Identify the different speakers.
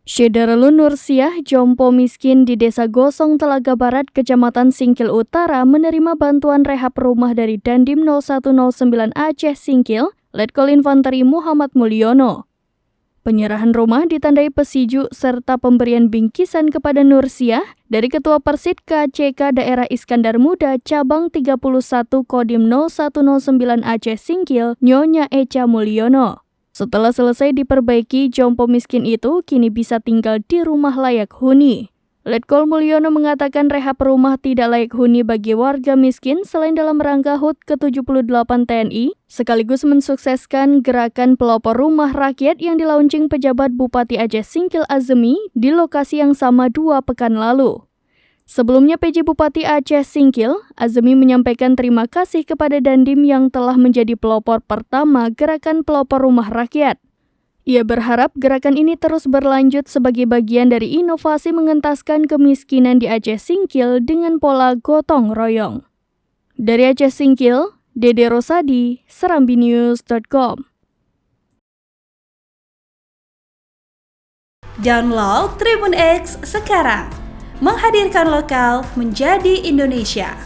Speaker 1: Syederlun Nursiah, jompo miskin di Desa Gosong, Telaga Barat, Kecamatan Singkil Utara, menerima bantuan rehab rumah dari Dandim 0109 Aceh Singkil, Letkol Infanteri Muhammad Mulyono. Penyerahan rumah ditandai pesiju serta pemberian bingkisan kepada Nursiah dari Ketua Persid KCK Daerah Iskandar Muda Cabang 31 Kodim 0109 Aceh Singkil, Nyonya Echa Mulyono. Setelah selesai diperbaiki, jompo miskin itu kini bisa tinggal di rumah layak huni. Letkol Mulyono mengatakan rehab rumah tidak layak huni bagi warga miskin selain dalam rangka HUT ke-78 TNI, sekaligus mensukseskan gerakan pelopor rumah rakyat yang dilaunching pejabat Bupati Aceh Singkil Azmi di lokasi yang sama 2 pekan lalu. Sebelumnya PJ Bupati Aceh Singkil, Azmi menyampaikan terima kasih kepada Dandim yang telah menjadi pelopor pertama gerakan pelopor rumah rakyat. Ia berharap gerakan ini terus berlanjut sebagai bagian dari inovasi mengentaskan kemiskinan di Aceh Singkil dengan pola gotong royong. Dari Aceh Singkil, Dede Rosadi, serambinews.com.
Speaker 2: Download Tribun X sekarang, menghadirkan lokal menjadi Indonesia.